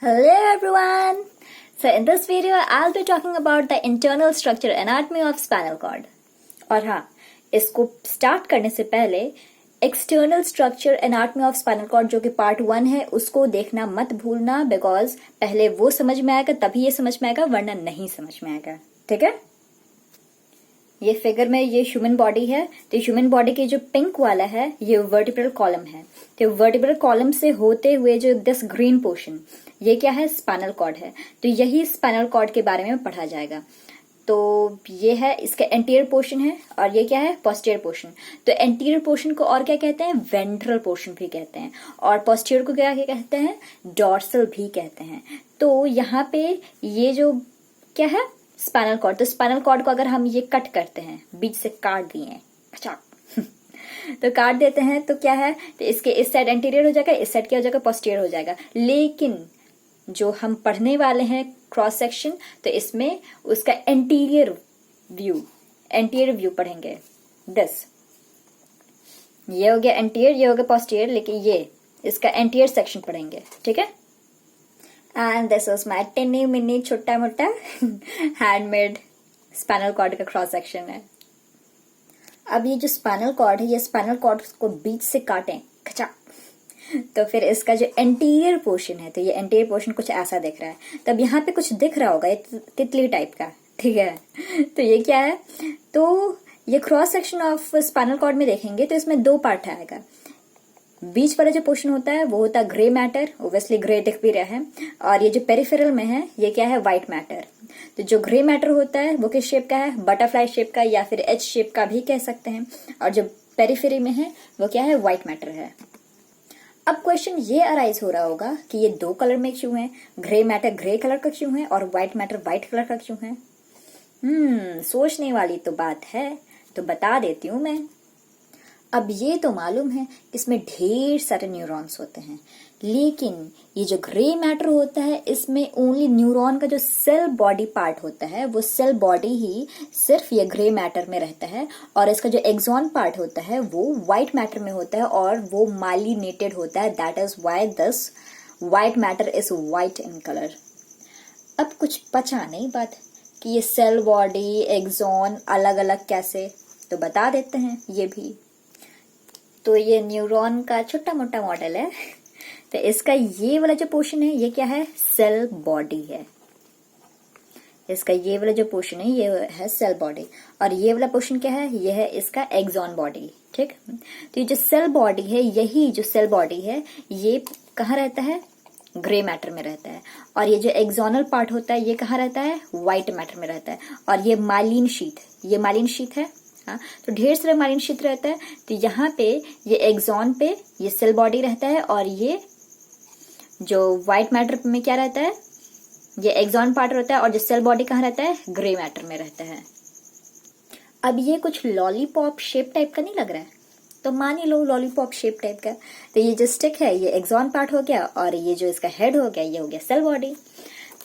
Hello everyone! So in this video I'll be talking about the internal structure anatomy of spinal cord. और हाँ, इसको start करने से पहले external structure anatomy of spinal cord जो कि पार्ट 1 है उसको देखना मत भूलना, बिकॉज पहले वो समझ में आएगा तभी ये समझ में आएगा, वरना नहीं समझ में आएगा। ठीक है, ये फिगर में ये ह्यूमन बॉडी है, तो ह्यूमन बॉडी के जो पिंक वाला है ये वर्टिब्रल कॉलम है। तो वर्टिब्रल कॉलम से होते हुए जो दिस ग्रीन पोर्शन ये क्या है, स्पाइनल कॉर्ड है। तो यही स्पाइनल कॉर्ड के बारे में पढ़ा जाएगा। तो ये है इसका एंटीरियर पोर्शन है और ये क्या है, पोस्टीरियर पोर्शन। तो एंटीरियर पोर्शन को और क्या कहते हैं, वेंट्रल पोर्शन भी कहते हैं, और पोस्टीरियर को क्या कहते हैं, डॉर्सल भी कहते हैं। तो यहाँ पे ये जो क्या है, स्पाइनल कॉर्ड। तो स्पाइनल कॉर्ड को अगर हम ये कट करते हैं, बीच से काट दिए, अच्छा तो काट देते हैं तो क्या है, तो इसके इस साइड एंटीरियर हो जाएगा, इस साइड क्या हो जाएगा, पोस्टीरियर हो जाएगा। लेकिन जो हम पढ़ने वाले हैं क्रॉस सेक्शन, तो इसमें उसका एंटीरियर व्यू पढ़ेंगे। ये हो गया एंटीरियर, ये हो गया पोस्टीरियर, लेकिन ये इसका एंटीरियर सेक्शन पढ़ेंगे। ठीक है, and this was my टिनी mini छोटा मोटा हैंडमेड स्पाइनल कॉर्ड का क्रॉस सेक्शन है। अब ये जो स्पाइनल कॉर्ड है, ये स्पाइनल कॉर्ड को बीच से काटें खचा, तो फिर इसका जो एंटीरियर पोर्शन है, तो ये एंटीरियर पोर्शन कुछ ऐसा दिख रहा है। तब यहाँ पे कुछ दिख रहा होगा, ये तितली टाइप का। ठीक है, तो ये क्या है, तो ये cross section of spinal cord में देखेंगे तो इसमें दो पार्ट आएगा। बीच वाला जो पोर्शन होता है वो होता है ग्रे मैटर, ओब्वियसली ग्रे दिख भी रहा है, और ये जो पेरिफेरल में है ये क्या है, व्हाइट मैटर। तो जो ग्रे मैटर होता है वो किस शेप का है, बटरफ्लाई शेप का या फिर एच शेप का भी कह सकते हैं, और जो पेरिफेरी में है वो क्या है, व्हाइट मैटर है। अब क्वेश्चन ये अराइज हो रहा होगा कि ये दो कलर में क्यों है, ग्रे मैटर ग्रे कलर का क्यों है और व्हाइट मैटर व्हाइट कलर का क्यों है। सोचने वाली तो बात है, तो बता देती हूं मैं। अब ये तो मालूम है इसमें ढेर सारे न्यूरॉन्स होते हैं, लेकिन ये जो ग्रे मैटर होता है इसमें ओनली न्यूरॉन का जो सेल बॉडी पार्ट होता है, वो सेल बॉडी ही सिर्फ ये ग्रे मैटर में रहता है, और इसका जो एक्सॉन पार्ट होता है वो व्हाइट मैटर में होता है और वो माइलिनेटेड होता है। That is why this white matter is white in colour. अब कुछ बचा नहीं बात कि ये सेल बॉडी एक्सॉन अलग अलग कैसे, तो बता देते हैं ये भी। तो ये न्यूरॉन का छोटा मोटा मॉडल है। तो इसका ये वाला जो पोर्शन है ये क्या है, सेल बॉडी है। इसका ये वाला जो पोर्शन है ये है सेल बॉडी, और ये वाला पोर्शन क्या है, ये है इसका एक्सॉन बॉडी। ठीक, तो ये जो सेल बॉडी है, यही जो सेल बॉडी है ये कहाँ रहता है, ग्रे मैटर में रहता है, और ये जो एक्सोनल पार्ट होता है ये कहाँ रहता है, व्हाइट मैटर में रहता है। और ये माइलिन शीथ है, हाँ, तो ढेर सारा माइलिन शीथ रहता है। तो यहाँ पे ये एक्सॉन पे ये सेल बॉडी रहता है, और ये जो व्हाइट मैटर में क्या रहता है, ये एक्सॉन पार्ट रहता है, और जो सेल बॉडी कहाँ रहता है, ग्रे मैटर में रहता है। अब ये कुछ लॉलीपॉप शेप टाइप का नहीं लग रहा है, तो मान ही लो लॉलीपॉप शेप टाइप का। तो ये जो स्टिक है ये एक्सॉन पार्ट हो गया, और ये जो इसका हेड हो गया ये हो गया सेल बॉडी।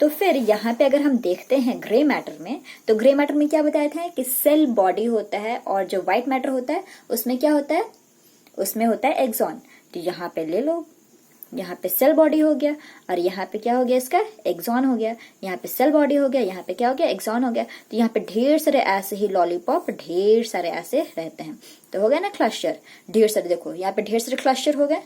तो फिर यहाँ पे अगर हम देखते हैं ग्रे मैटर में, तो ग्रे मैटर में क्या बताया था कि सेल बॉडी होता है, और जो व्हाइट मैटर होता है उसमें क्या होता है, उसमें होता है एक्सॉन। तो यहाँ पे ले लो, यहाँ पे सेल बॉडी हो गया, और यहाँ पे क्या हो गया, इसका एक्सॉन हो गया। यहाँ पे सेल बॉडी हो गया, यहाँ पे क्या हो गया, एक्सॉन हो गया। तो यहाँ पे ढेर सारे ऐसे ही लॉलीपॉप ढेर सारे ऐसे रहते हैं। तो हो गया ना क्लस्टर, ढेर सारे, देखो यहाँ पे ढेर सारे क्लस्टर हो गए,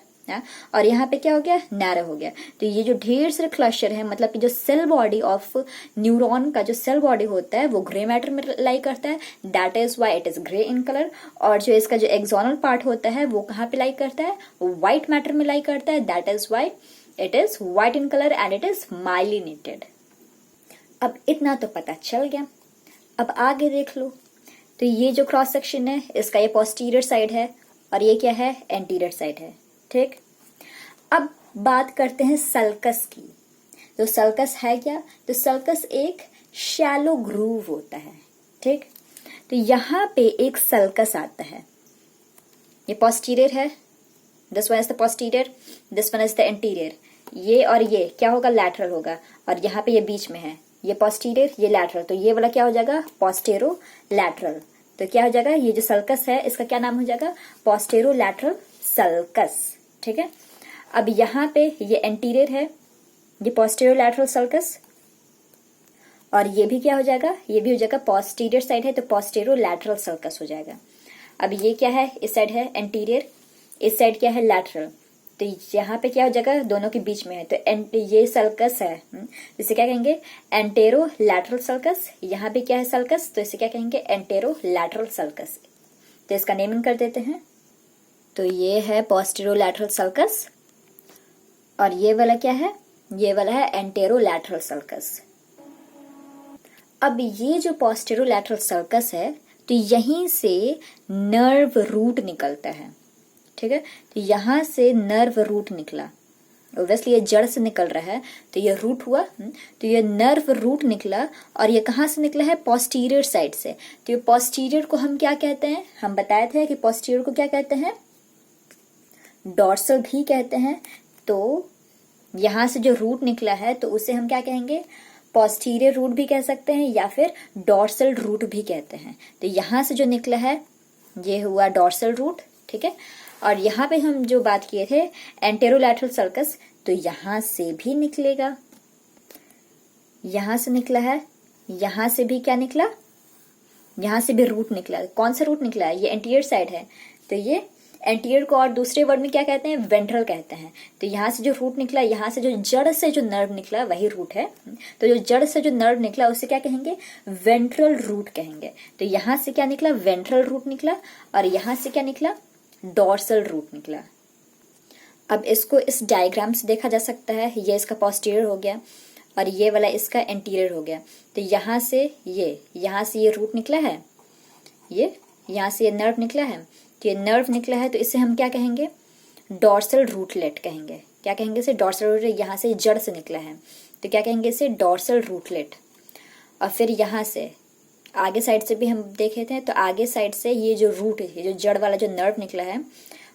और यहाँ पे क्या हो गया, नैरो हो गया। तो ये जो ढेर सारे क्लस्टर है, मतलब कि जो सेल बॉडी ऑफ न्यूरॉन का जो सेल बॉडी होता है वो ग्रे मैटर में लाई करता है, that is why it is grey in colour. और जो इसका जो एक्सोनल पार्ट होता है वो कहाँ पे लाई करता है, व्हाइट मैटर में लाई करता है, that is why it is white in colour and it is myelinated. अब इतना तो पता चल गया, अब आगे देख लो। तो ये जो क्रॉस सेक्शन है इसका ये पोस्टीरियर साइड है, और ये क्या है, एंटीरियर साइड है। ठीक, अब बात करते हैं सल्कस की। तो सल्कस है क्या, तो सल्कस एक शैलो ग्रूव होता है। ठीक, तो यहाँ पे एक सल्कस आता है, ये पोस्टीरियर है, this one is the posterior, this one is the anterior. ये और ये क्या होगा, लैटरल होगा, और यहाँ पे ये बीच में है, ये पोस्टीरियर ये लैटरल। तो ये वाला क्या हो जाएगा, पोस्टेरो लैटरल। तो क्या हो जाएगा, ये जो सल्कस है इसका क्या नाम हो जाएगा, पोस्टेरो लैटरल सल्कस। ठीक है, अब यहाँ पे ये एंटीरियर है, ये पोस्टीरियर लैटरल सल्कस, और ये भी क्या हो जाएगा, ये भी हो जाएगा पोस्टीरियर साइड है तो पोस्टीरियर लैटरल सल्कस हो जाएगा। अब ये क्या है, इस साइड है एंटीरियर, इस साइड क्या है लैटरल, तो यहाँ पे क्या हो जाएगा, दोनों के बीच में है तो ये सल्कस है, इसे क्या कहेंगे एंटेरो लैटरल सल्कस। यहाँ पे क्या है सल्कस, तो इसे क्या कहेंगे एंटेरो लैटरल सल्कस। तो इसका नेमिंग कर देते हैं। तो ये है पोस्टीरियर लैटरल सल्कस और ये वाला क्या है, ये वाला है एंटेरो लैटरल सल्कस। अब ये जो पोस्टीरियर लैटरल सल्कस है तो यहीं से नर्व रूट निकलता है, ठीक है। तो यहां से नर्व रूट निकला, ऑब्वियसली ये जड़ से निकल रहा है तो ये रूट हुआ, तो ये नर्व रूट निकला और ये कहाँ से निकला है, पोस्टीरियर साइड से। तो ये पोस्टीरियर को हम क्या कहते हैं, हम बताए थे कि पोस्टीरियर को क्या कहते हैं, डॉर्सल भी कहते हैं। तो यहां से जो रूट निकला है तो उसे हम क्या कहेंगे, पोस्टीरियर रूट भी कह सकते हैं या फिर डॉर्सल रूट भी कहते हैं। तो यहां से जो निकला है ये हुआ डॉर्सल रूट, ठीक है। और यहाँ पे हम जो बात किए थे एंटेरोलैटरल सल्कस, तो यहां से भी निकलेगा, यहां से निकला है, यहां से भी क्या निकला, यहां से भी रूट निकला। कौन सा रूट निकला है, ये एंटीरियर साइड है तो ये एंटीरियर को और दूसरे वर्ड में क्या कहते हैं, वेंट्रल कहते हैं। तो यहाँ से जो रूट निकला, यहाँ से जो जड़ से जो नर्व निकला वही रूट है। तो जो जड़ से जो नर्व निकला उसे क्या कहेंगे, वेंट्रल रूट कहेंगे। तो यहाँ से क्या निकला, वेंट्रल रूट निकला और यहाँ से क्या निकला, डॉर्सल रूट निकला। अब इसको इस डायग्राम से देखा जा सकता है, ये इसका पोस्टीरियर हो गया और ये वाला इसका एंटीरियर हो गया। तो यहाँ से ये रूट निकला है, ये यहाँ से ये नर्व निकला है, तो ये नर्व निकला है तो इसे हम क्या कहेंगे, डॉर्सल रूटलेट कहेंगे। क्या कहेंगे इसे, डॉर्सल रूटलेट। यहाँ से जड़ से निकला है तो क्या कहेंगे इसे, डॉर्सल रूटलेट। और फिर यहाँ से आगे साइड से भी हम देखे थे, तो आगे साइड से ये जो रूट है, ये जो जड़ वाला जो नर्व निकला है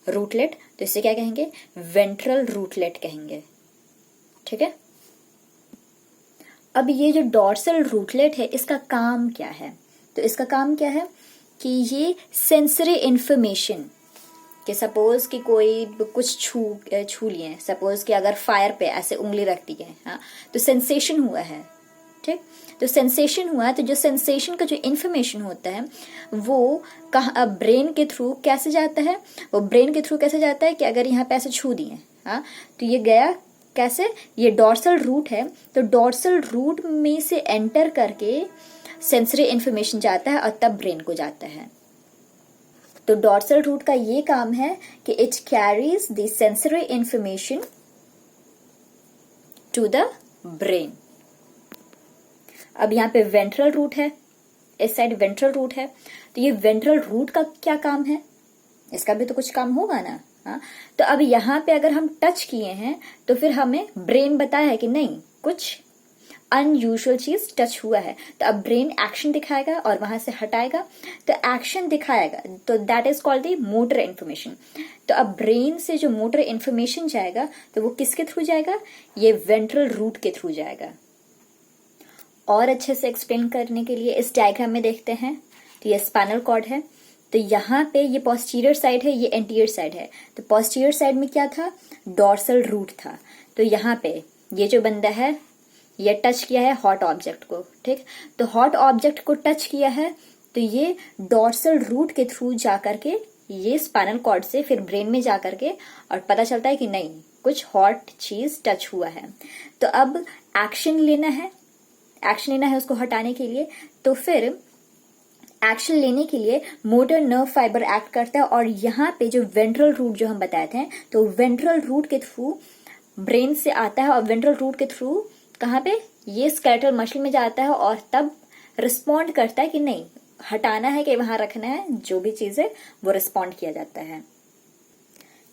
रूटलेट, तो इसे क्या कहेंगे, वेंट्रल रूटलेट कहेंगे, ठीक है। अब ये जो डॉर्सल रूटलेट है इसका काम क्या है, तो इसका काम क्या है कि ये सेंसरी इंफॉर्मेशन, कि सपोज कि कोई कुछ छू लिए, सपोज कि अगर फायर पे ऐसे उंगली रख दी है, हाँ, तो सेंसेशन हुआ है, ठीक। तो सेंसेशन हुआ, तो जो सेंसेशन का जो इंफॉर्मेशन होता है वो कहाँ, ब्रेन के थ्रू कैसे जाता है, वो ब्रेन के थ्रू कैसे जाता है कि अगर यहाँ पे ऐसे छू दिए, हाँ, तो ये गया कैसे, ये डॉर्सल रूट है, तो डॉर्सल रूट में से एंटर करके सेंसरी इंफॉर्मेशन जाता है और तब ब्रेन को जाता है। तो डॉर्सल रूट का ये काम है कि it carries the sensory information to the brain. अब यहाँ पे वेंट्रल रूट है, इस साइड वेंट्रल रूट है, तो ये वेंट्रल रूट का क्या काम है, इसका भी तो कुछ काम होगा ना, हाँ। तो अब यहाँ पे अगर हम टच किए हैं तो फिर हमें ब्रेन बताया है कि नहीं, कुछ अनयूजुअल चीज टच हुआ है, तो अब ब्रेन एक्शन दिखाएगा और वहां से हटाएगा, तो एक्शन दिखाएगा, तो that is called the motor information. तो अब ब्रेन से जो मोटर इन्फॉर्मेशन जाएगा तो वो किसके थ्रू जाएगा, ये वेंट्रल रूट के थ्रू जाएगा। और अच्छे से एक्सप्लेन करने के लिए इस डायग्राम में देखते हैं। तो ये स्पाइनल कॉर्ड है, तो यहाँ पे ये पोस्टीरियर साइड है, ये एंटीरियर साइड है। तो पोस्टीरियर साइड में क्या था, डॉर्सल रूट था। तो यहाँ पे ये जो बंदा है ये टच किया है हॉट ऑब्जेक्ट को, ठीक। तो हॉट ऑब्जेक्ट को टच किया है तो ये डॉर्सल रूट के थ्रू जाकर के ये स्पाइनल कॉर्ड से फिर ब्रेन में जाकर के और पता चलता है कि नहीं, कुछ हॉट चीज टच हुआ है। तो अब एक्शन लेना है, एक्शन लेना है उसको हटाने के लिए। तो फिर एक्शन लेने के लिए मोटर नर्व फाइबर एक्ट करता है और यहाँ पे जो वेंट्रल रूट जो हम बताए थे, तो वेंट्रल रूट के थ्रू ब्रेन से आता है और वेंट्रल रूट के थ्रू कहाँ पे, ये स्केलेटल मसल में जाता है और तब रिस्पॉन्ड करता है कि नहीं, हटाना है कि वहां रखना है, जो भी चीज है वो रिस्पॉन्ड किया जाता है।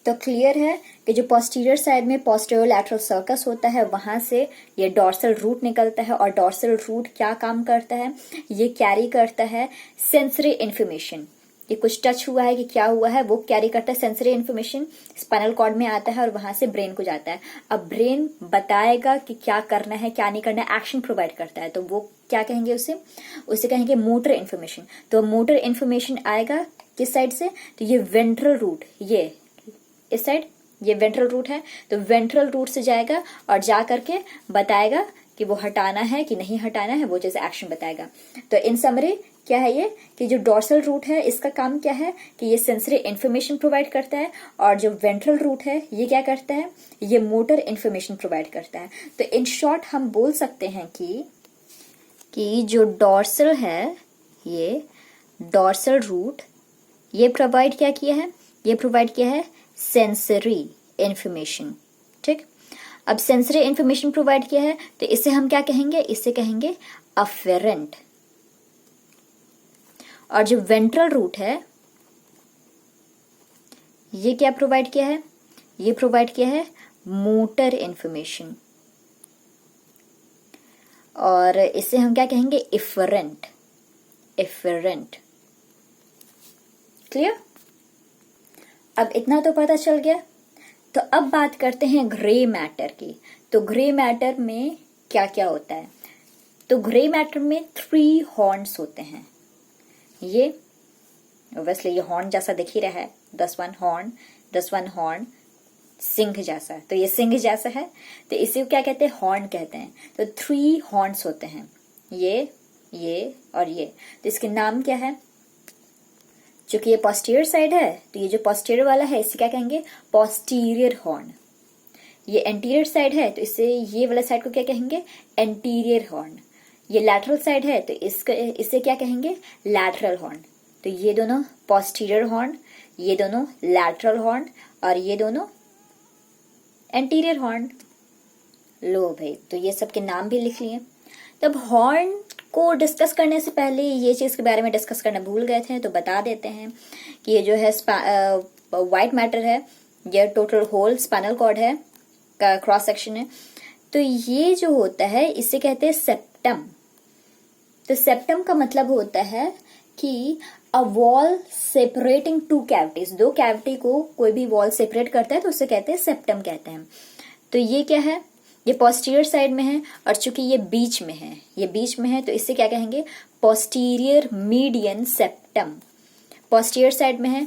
तो क्लियर है कि जो पोस्टीरियर साइड में पोस्टीरियर लैटरल सर्कस होता है वहां से ये डॉर्सल रूट निकलता है और डॉर्सल रूट क्या काम करता है, ये कैरी करता है सेंसरी इंफॉर्मेशन, कि कुछ टच हुआ है कि क्या हुआ है, वो कैरी करता है सेंसरी इंफॉर्मेशन, स्पाइनल कॉर्ड में आता है और वहां से ब्रेन को जाता है। अब ब्रेन बताएगा कि क्या करना है क्या नहीं करना है, एक्शन प्रोवाइड करता है, तो वो क्या कहेंगे उसे कहेंगे मोटर इन्फॉर्मेशन। तो मोटर इन्फॉर्मेशन आएगा किस साइड से, तो ये वेंट्रल रूट, ये इस साइड ये वेंट्रल रूट है, तो वेंट्रल रूट से जाएगा और जा करके बताएगा कि वो हटाना है कि नहीं हटाना है, वो जैसे एक्शन बताएगा। तो इन समरी क्या है ये कि जो डोर्सल रूट है इसका काम क्या है कि ये सेंसरी इंफॉर्मेशन प्रोवाइड करता है, और जो वेंट्रल रूट है ये क्या करता है, ये मोटर इंफॉर्मेशन प्रोवाइड करता है। तो इन शॉर्ट हम बोल सकते हैं कि जो डोर्सल है, ये डोर्सल रूट, ये प्रोवाइड क्या किया है, ये प्रोवाइड किया है सेंसरी इंफॉर्मेशन। ठीक, अब सेंसरी इंफॉर्मेशन प्रोवाइड किया है तो इसे हम क्या कहेंगे, इसे कहेंगे अफेरेंट। और जो वेंट्रल रूट है ये क्या प्रोवाइड किया है, ये प्रोवाइड किया है मोटर इंफॉर्मेशन, और इसे हम क्या कहेंगे, इफरेंट। Efferent, clear? अब इतना तो पता चल गया। तो अब बात करते हैं ग्रे मैटर की। तो ग्रे मैटर में क्या क्या होता है, तो ग्रे मैटर में 3 हॉर्न्स होते हैं। ये ऑब्वियसली ये हॉर्न जैसा दिख ही रहा है, 10-1 हॉर्न सिंह जैसा, तो ये सिंह जैसा है, तो इसे क्या कहते हैं, हॉर्न कहते हैं। तो 3 हॉर्न्स होते हैं, ये और ये। तो इसके नाम क्या है, चूंकि ये पोस्टीरियर साइड है तो ये जो पोस्टीरियर वाला है इसे क्या कहेंगे, पोस्टीरियर हॉर्न। ये एंटीरियर साइड है तो इसे, ये वाला साइड को क्या कहेंगे, एंटीरियर हॉर्न। ये लैटरल साइड है तो इसे क्या कहेंगे, लैटरल हॉर्न। तो ये दोनों पोस्टीरियर हॉर्न, ये दोनों लैटरल हॉर्न, और ये दोनों एंटीरियर हॉर्न। लो भाई, तो ये सब के नाम भी लिख लिए। तब हॉर्न को डिस्कस करने से पहले ये चीज के बारे में डिस्कस करना भूल गए थे, तो बता देते हैं कि ये जो है व्हाइट मैटर है, ये टोटल होल स्पाइनल कॉर्ड है का क्रॉस सेक्शन है। तो ये जो होता है इसे कहते हैं सेप्टम। तो सेप्टम का मतलब होता है कि a wall separating 2 cavities, 2 cavity को कोई भी वॉल सेपरेट करता है तो उसे कहते हैं सेप्टम कहते हैं। तो ये क्या है, ये पोस्टीरियर साइड में है, और चूंकि ये बीच में है, ये बीच में है तो इसे क्या कहेंगे, posterior median septum. Posterior side में है,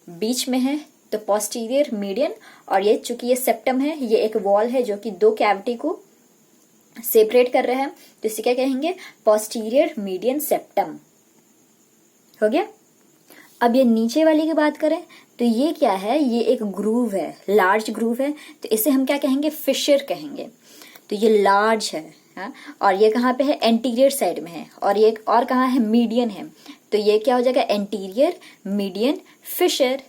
बीच में है, तो पोस्टीरियर मीडियन, और ये चूंकि ये सेप्टम है, ये एक वॉल है जो कि 2 कैविटी को सेपरेट कर रहा है, तो इसे क्या कहेंगे, पोस्टीरियर मीडियन सेप्टम। हो गया। अब ये नीचे वाली की बात करें तो ये क्या है, ये एक ग्रूव है, लार्ज ग्रूव है, तो इसे हम क्या कहेंगे, फिशर कहेंगे। तो ये लार्ज है, हाँ? और ये कहाँ पे है, एंटीरियर साइड में है, और ये और कहाँ है, मीडियन है। तो ये क्या हो जाएगा, एंटीरियर मीडियन फिशर।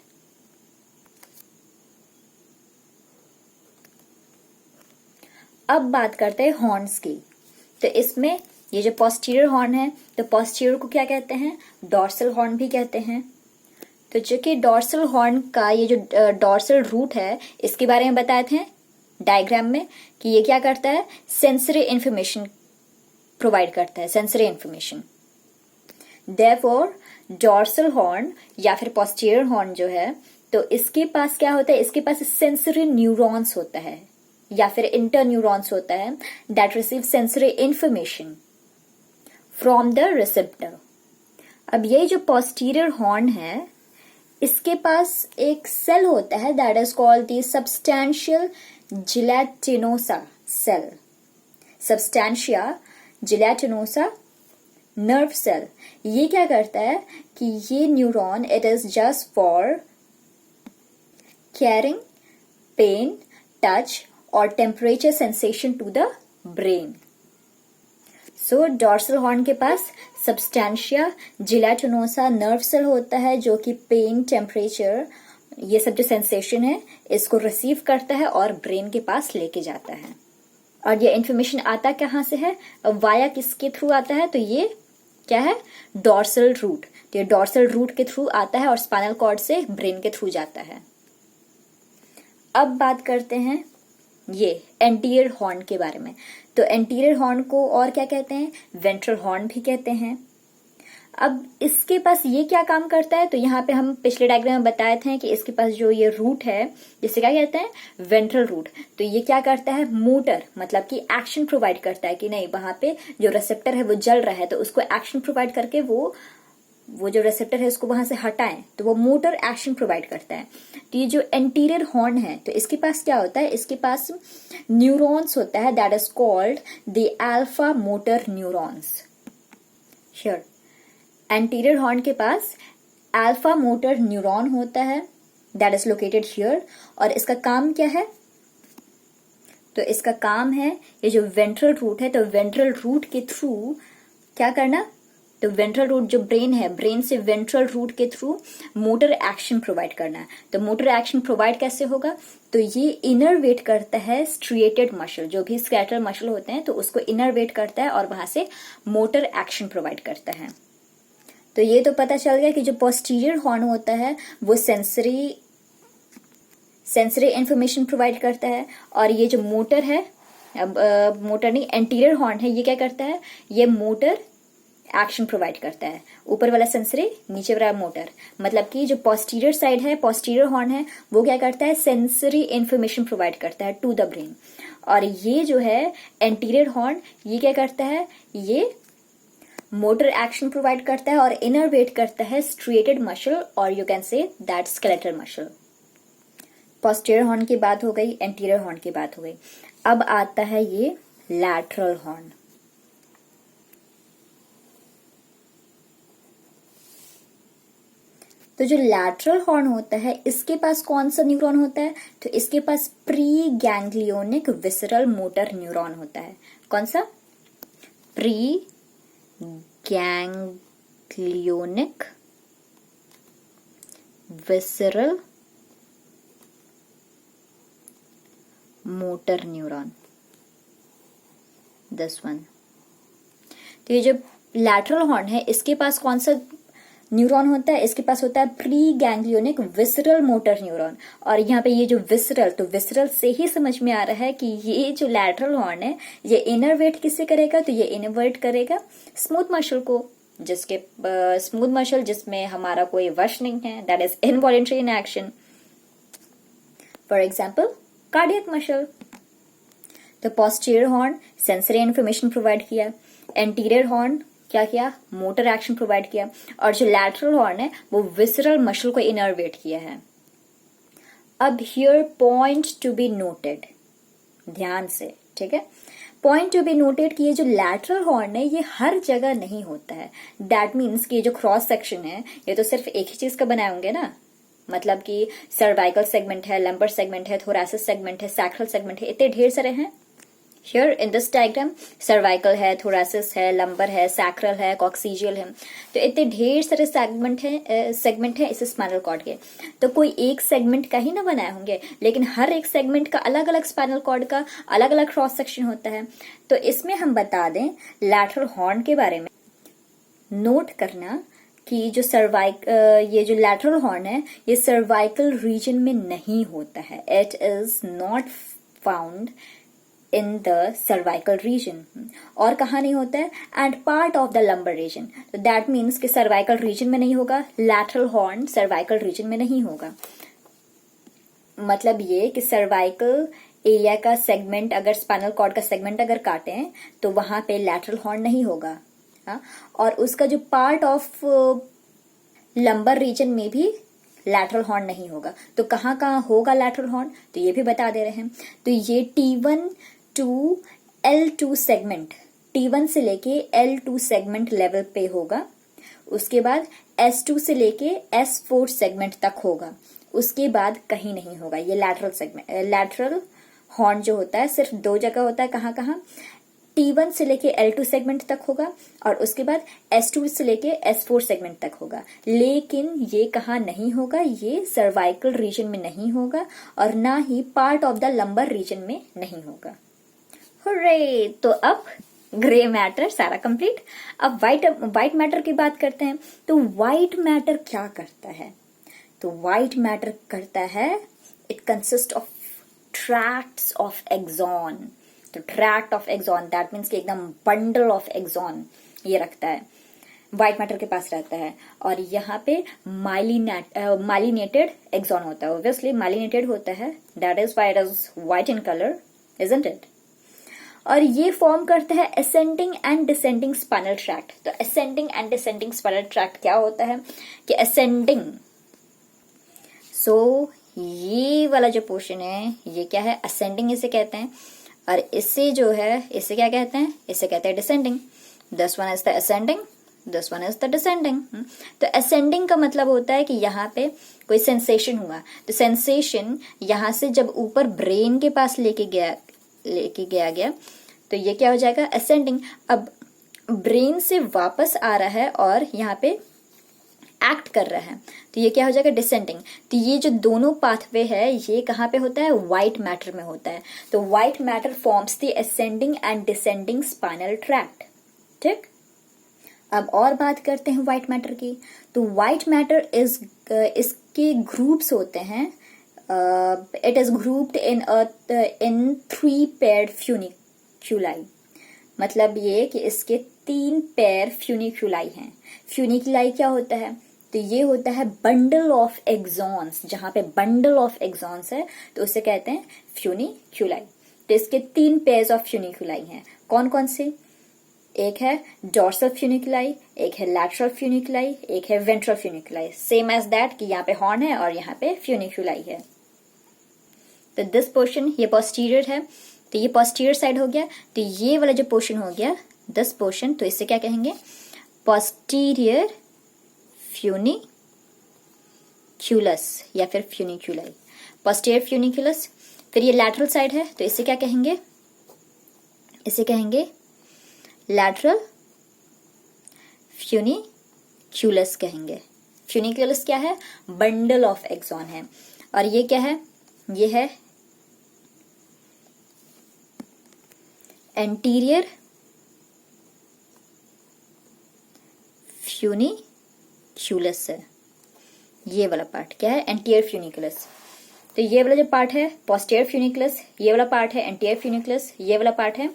अब बात करते हैं हॉर्न्स की। तो इसमें ये जो पोस्टीरियर हॉर्न है, तो पोस्टीरियर को क्या कहते हैं, डॉर्सल हॉर्न भी कहते हैं। तो जो कि डॉर्सल हॉर्न का ये जो डॉर्सल रूट है, इसके बारे में बताए थे डायग्राम में कि ये क्या करता है, सेंसरी इंफॉर्मेशन प्रोवाइड करता है, sensory information. Therefore dorsal horn या फिर पोस्टीरियर हॉर्न जो है, तो इसके पास क्या होता है, इसके पास सेंसरी न्यूरॉन्स होता है या फिर इंटर न्यूरॉन्स होता है, that receive sensory information from the receptor. अब ये जो पोस्टीरियर हॉर्न है, इसके पास एक सेल होता है that is called the substantial gelatinosa cell, substantia gelatinosa nerve cell. ये क्या करता है कि ये neuron, it is just for carrying pain, touch और temperature sensation to the brain. So dorsal horn के पास सबस्टेंशिया जिलेटिनोसा नर्व सेल होता है जो कि पेन, टेम्परेचर, ये सब जो सेंसेशन है इसको रिसीव करता है और ब्रेन के पास लेके जाता है। और ये इंफॉर्मेशन आता कहाँ से है, वाया किसके थ्रू आता है, तो ये क्या है, डॉर्सल रूट। तो ये डॉर्सल रूट के थ्रू आता है और स्पाइनल कॉर्ड से ब्रेन के थ्रू जाता है। अब बात करते हैं ये एंटीरियर हॉर्न के बारे में। तो एंटीरियर हॉर्न को और क्या कहते हैं, वेंट्रल हॉर्न भी कहते हैं। अब इसके पास ये क्या काम करता है, तो यहाँ पे हम पिछले डायग्राम में बताए थे कि इसके पास जो ये रूट है जिसे क्या कहते हैं, वेंट्रल रूट। तो ये क्या करता है, मोटर, मतलब कि एक्शन प्रोवाइड करता है कि नहीं, वहां पे जो रिसेप्टर है वो जल रहा है तो उसको एक्शन प्रोवाइड करके वो वो जो रिसेप्टर है उसको वहां से हटाएं तो वो मोटर एक्शन प्रोवाइड करता है। तो ये जो एंटीरियर हॉर्न है तो इसके पास क्या होता है, इसके पास न्यूरॉन्स होता है, that is called the alpha motor neurons. Here anterior horn के पास अल्फा मोटर न्यूरॉन होता है, दैट इज लोकेटेड हियर। और इसका काम क्या है, तो इसका काम है ये जो वेंट्रल रूट है, तो वेंट्रल रूट के थ्रू क्या करना, तो वेंट्रल रूट जो ब्रेन है, ब्रेन से वेंट्रल रूट के थ्रू मोटर एक्शन प्रोवाइड करना है। तो मोटर एक्शन प्रोवाइड कैसे होगा, तो ये इनरवेट करता है स्ट्रिएटेड मसल, जो भी स्केलेटल मसल होते हैं तो उसको इनरवेट करता है और वहां से मोटर एक्शन प्रोवाइड करता है। तो ये तो पता चल गया कि जो पोस्टीरियर हॉर्न होता है वो सेंसरी इंफॉर्मेशन प्रोवाइड करता है, और ये जो मोटर है, मोटर नहीं एंटीरियर हॉर्न है, ये क्या करता है, ये मोटर एक्शन प्रोवाइड करता है। ऊपर वाला सेंसरी, नीचे वाला मोटर, मतलब कि जो पोस्टीरियर साइड है, पोस्टीरियर हॉर्न है, वो क्या करता है, सेंसरी इंफॉर्मेशन प्रोवाइड करता है टू द ब्रेन। और ये जो है एंटीरियर हॉर्न, ये क्या करता है, ये मोटर एक्शन प्रोवाइड करता है और इनरवेट करता है स्ट्रिएटेड मसल, और you can say that skeletal muscle. Posterior horn की बात हो गई, एंटीरियर हॉर्न की बात हो गई। अब आता है ये लैटरल हॉर्न। तो जो लैटरल हॉर्न होता है इसके पास कौन सा न्यूरॉन होता है, तो इसके पास preganglionic visceral motor neuron होता है। कौन सा, preganglionic visceral motor neuron, this one. तो ये जो लैटरल हॉर्न है इसके पास कौन सा न्यूरॉन होता है, इसके पास होता है pre ganglionic visceral motor neuron. और यहाँ पे ये जो विसरल, तो विसरल से ही समझ में आ रहा है कि ये जो लैटरल हॉर्न है ये इनरवेट किससे करेगा, तो ये इनवर्ट करेगा स्मूथ मसल को, जिसके स्मूथ मसल जिसमें हमारा कोई वश नहीं है, that is involuntary in action. For example cardiac muscle. तो posterior horn sensory information provide किया, एंटीरियर हॉर्न क्या किया, मोटर एक्शन प्रोवाइड किया, और जो लैटरल हॉर्न है वो विसरल मसल को इनरवेट किया है। अब here point to be noted, ध्यान से, ठीक है, पॉइंट टू बी नोटेड कि ये जो लैटरल हॉर्न है ये हर जगह नहीं होता है। दैट मीन्स कि ये जो क्रॉस सेक्शन है ये तो सिर्फ एक ही चीज का बनाए होंगे ना, मतलब कि सर्वाइकल सेगमेंट है, लंबर सेगमेंट है, थोरैसिक सेगमेंट है, सैक्रल सेगमेंट है, इतने ढेर सारे हैं। Here in this diagram cervical है, थोरैसिस है, लंबर है, सैक्रल है, कॉक्सीजियल है, तो इतने ढेर सारे सेगमेंट है इस स्पाइनल कॉर्ड के। तो कोई एक सेगमेंट का ही ना बनाए होंगे, लेकिन हर एक सेगमेंट का अलग अलग स्पाइनल कॉर्ड का अलग अलग क्रॉस सेक्शन होता है। तो इसमें हम बता दें लैटरल हॉर्न के बारे में, नोट करना कि जो ये जो लैटरल हॉर्न है ये सर्वाइकल रीजन में नहीं होता है, it is not found in the cervical region. और कहाँ नहीं होता है, and part of the lumbar reason. तो दैट मीन्स कि सर्वाइकल रीजन में नहीं होगा, लैटरल हॉर्न सर्वाइकल रीजन में नहीं होगा। मतलब ये कि सर्वाइकल एरिया का सेगमेंट, अगर स्पाइनल कॉर्ड का सेगमेंट अगर काटें तो वहां पे लैटरल हॉर्न नहीं होगा। हाँ? और उसका जो पार्ट ऑफ लंबर रीजन में भी लैटरल हॉर्न नहीं होगा। तो कहाँ कहाँ होगा लैटरल हॉर्न, तो ये भी बता दे रहे हैं। तो ये T1 to L2 segment, T1 से लेके L2 सेगमेंट लेवल पे होगा। उसके बाद S2 से लेके S4 सेगमेंट तक होगा। उसके बाद कहीं नहीं होगा। ये लैटरल सेगमेंट, लैटरल हॉर्न जो होता है सिर्फ दो जगह होता है। कहाँ कहाँ, T1 से लेके L2 सेगमेंट तक होगा और उसके बाद S2 से लेके S4 सेगमेंट तक होगा। लेकिन ये कहाँ नहीं होगा, ये सर्वाइकल रीजन में नहीं होगा और ना ही part of the lumbar region में नहीं होगा। हुर्रे! तो अब ग्रे मैटर सारा कंप्लीट। अब व्हाइट मैटर की बात करते हैं। तो व्हाइट मैटर क्या करता है, तो व्हाइट मैटर करता है, it consist of tracts of axon. तो tract of axon that means कि एकदम बंडल ऑफ एक्सॉन ये रखता है, व्हाइट मैटर के पास रहता है। और यहाँ पे माइलिनेटेड एक्सॉन होता है, ऑब्वियसली माइलिनेटेड होता है, that is why it is white in colour, isn't it. और ये फॉर्म करता है ascending and descending spinal tract. तो ascending and descending spinal tract क्या होता है कि असेंडिंग, सो ये वाला जो पोर्शन है ये क्या है, असेंडिंग इसे कहते हैं, और इसे जो है इसे क्या कहते हैं, इसे कहते हैं descending. This one is the ascending, this one is the descending. तो असेंडिंग का मतलब होता है कि यहाँ पे कोई सेंसेशन हुआ, तो सेंसेशन यहाँ से जब ऊपर ब्रेन के पास लेके गया तो ये क्या हो जाएगा, असेंडिंग। अब ब्रेन से वापस आ रहा है और यहाँ पे एक्ट कर रहा है, तो ये क्या हो जाएगा, डिसेंडिंग। तो ये जो दोनों पाथवे है ये कहाँ पे होता है, व्हाइट मैटर में होता है। तो white matter forms the ascending and descending spinal tract. ठीक, अब और बात करते हैं व्हाइट मैटर की। तो व्हाइट मैटर इज इसके ग्रुप्स होते हैं, it is grouped in 3 paired funiculi. मतलब ये कि इसके 3 पेयर फ्यूनिक्यूलाई हैं। फ्यूनिक्यूलाई क्या होता है, तो ये होता है बंडल ऑफ एक्सॉन्स, जहां पे बंडल ऑफ एक्सॉन्स है तो उसे कहते हैं फ्यूनिक्यूलाई। तो इसके 3 पेयर्स ऑफ फ्यूनिक्यूलाई हैं। कौन कौन से, एक है डॉर्सल फ्यूनिक्यूलाई, एक है लैटरल फ्यूनिक्यूलाई, एक है वेंट्रल फ्यूनिक्यूलाई। सेम एज दैट कि यहाँ पे हॉर्न है और यहाँ पे फ्यूनिक्यूलाई है। तो दिस पोर्शन ये पोस्टीरियर है, तो ये पोस्टीरियर साइड हो गया। तो ये वाला जो पोर्शन हो गया दिस पोर्शन, तो इसे क्या कहेंगे, पोस्टीरियर फ्यूनिक्यूलस या फिर फ्यूनिक्यूलाई, पोस्टीरियर फ्यूनिक्यूलस। फिर ये लैटरल साइड है तो इसे क्या कहेंगे, इसे कहेंगे लैटरल फ्यूनिक्यूलस कहेंगे। फ्यूनिक्यूलस क्या है, बंडल ऑफ एक्सॉन है। और ये क्या है, ये है एंटीरियर फ्यूनिक्यूलस है। ये वाला पार्ट क्या है, एंटीरियर फ्यूनिक्यूलस। तो ये वाला जो पार्ट है पोस्टीरियर फ्यूनिक्यूलस, ये वाला पार्ट है एंटीरियर फ्यूनिक्यूलस, ये वाला पार्ट है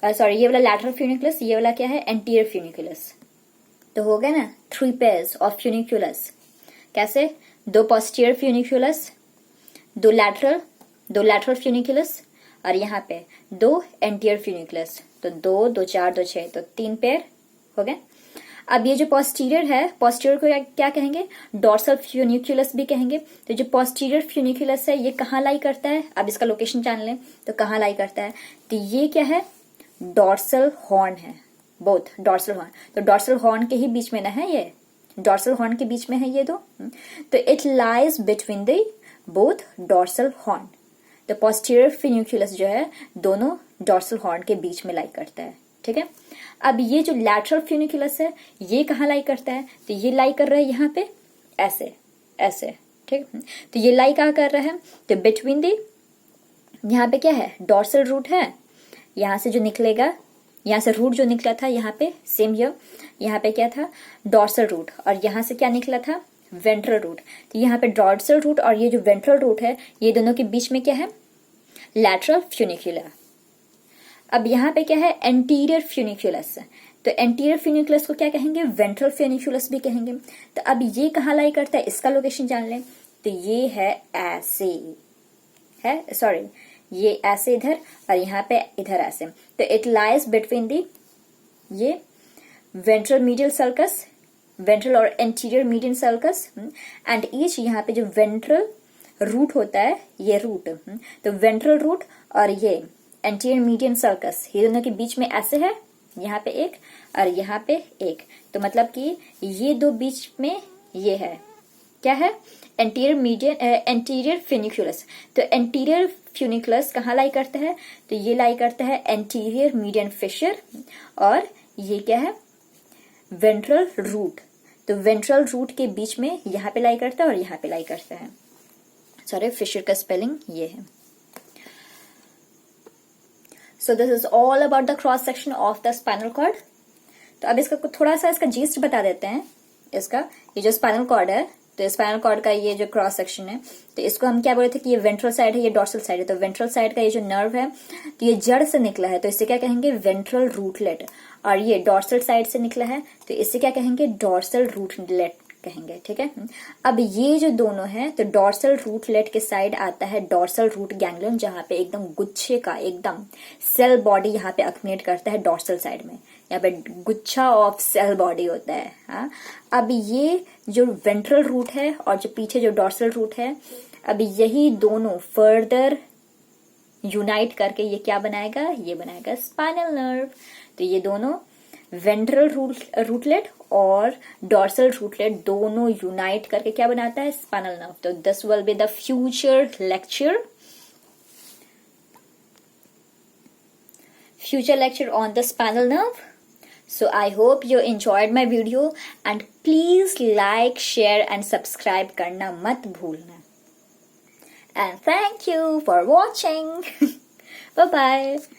सॉरी ये वाला लैटरल फ्यूनिक्यूलस, ये वाला क्या है, एंटीरियर फ्यूनिक्यूलस। तो हो गया ना 3 पेयर्स ऑफ फ्यूनिक्यूलस। कैसे, 2 पोस्टीरियर फ्यूनिक्यूलस, 2 लैटरल फ्यूनिक्यूलस, और यहाँ पे 2 एंटीरियर फ्यूनिक्यूलस। तो 2 2 4 2 6, तो 3 पेयर हो गए। अब ये जो पोस्टीरियर है, पोस्टीरियर को क्या कहेंगे, डॉर्सल फ्यूनिक्यूलस भी कहेंगे। तो जो पोस्टीरियर फ्यूनिक्यूलस है ये कहाँ लाई करता है, अब इसका लोकेशन जान लें तो कहाँ लाई करता है, तो ये क्या है, डॉर्सल हॉर्न है, बोथ डॉर्सल हॉर्न। तो डॉर्सल हॉर्न के ही बीच में ना है, ये डॉर्सल हॉर्न के बीच में है ये दो। तो it lies between the both dorsal horn. तो पोस्टीरियर फ्यूनिक्यूलस जो है दोनों डॉर्सल हॉर्न के बीच में लाई करता है। ठीक है, अब ये जो लैटरल फ्यूनिक्यूलस है ये कहाँ लाई करता है, तो ये लाई कर रहा है यहाँ पे ऐसे ऐसे। ठीक, तो ये लाई कहाँ कर रहा है, तो बिटवीन दी, यहाँ पे क्या है, डॉर्सल रूट है, यहाँ से जो निकलेगा, यहाँ से रूट जो निकला था यहाँ पे सेम हियर, यहाँ पे क्या था, डॉर्सल रूट, और यहाँ से क्या निकला था, वेंट्रल रूट। तो यहाँ पे डॉर्सल रूट और ये जो वेंट्रल रूट है ये दोनों के बीच में क्या है, लैटरल फ्यूनिक्यूला। अब यहाँ पे क्या है, एंटीरियर फ्यूनिक्यूलस। तो एंटीरियर फ्यूनिक्यूलस को क्या कहेंगे, वेंट्रल फ्यूनिक्यूलस भी कहेंगे। तो अब ये कहाँ लाई करता है, इसका लोकेशन जान लें। तो ये है ऐसे है, सॉरी ये ऐसे इधर और यहाँ पे इधर ऐसे। तो इट लाइज बिटवीन दी ये वेंट्रल मीडियल सर्कस, वेंट्रल और anterior median circus, and each यहाँ पे जो वेंट्रल रूट होता है ये रूट, तो वेंट्रल रूट और ये एंटीरियर मीडियन सर्कस ये दोनों के बीच में ऐसे है, यहाँ पे एक और यहाँ पे एक। तो मतलब कि ये दो बीच में ये है, क्या है, एंटीरियर फ्यूनिक्यूलस। तो एंटीरियर फ्यूनिक्यूलस कहाँ लाई करता है, तो ये लाई करता है एंटीरियर मीडियन फिशर, और ये क्या है, वेंट्रल रूट। तो वेंट्रल रूट के बीच में यहाँ पे लाई करता है और यहाँ पे लाई करता है। सॉरी, फिशर का स्पेलिंग ये है। So this is all about the cross section of the spinal cord. तो अब इसका थोड़ा सा इसका जीस्ट बता देते हैं। इसका ये जो स्पाइनल कॉर्ड है, तो स्पाइनल कॉर्ड का ये जो क्रॉस सेक्शन है, तो इसको हम क्या बोले थे कि ये वेंट्रल साइड है, ये डॉर्सल साइड है। तो वेंट्रल साइड का ये जो नर्व है तो ये जड़ से निकला है, तो इसे क्या कहेंगे, वेंट्रल रूटलेट। और ये डॉर्सल साइड से निकला है तो इसे क्या कहेंगे, डॉर्सल रूटलेट कहेंगे, ठीक है। अब ये जो दोनों है, तो डॉर्सल रूटलेट के साइड आता है डॉर्सल रूट गैंग्लियन, जहां पे एकदम गुच्छे का एकदम सेल बॉडी यहाँ पे अक्यूमुलेट करता है डॉर्सल साइड में, यहाँ पे गुच्छा ऑफ सेल बॉडी होता है। हाँ, अब ये जो वेंट्रल रूट है और जो पीछे जो डॉर्सल रूट है, अब यही दोनों फर्दर यूनाइट करके ये क्या बनाएगा, ये बनाएगा स्पाइनल नर्व। तो ये दोनों वेंट्रल रूटलेट और डॉर्सल रूटलेट दोनों यूनाइट करके क्या बनाता है, स्पाइनल नर्व। तो this will be the future lecture on the spinal nerve. So I hope you enjoyed my video and please like, share and subscribe करना मत भूलना. And thank you for watching. Bye bye.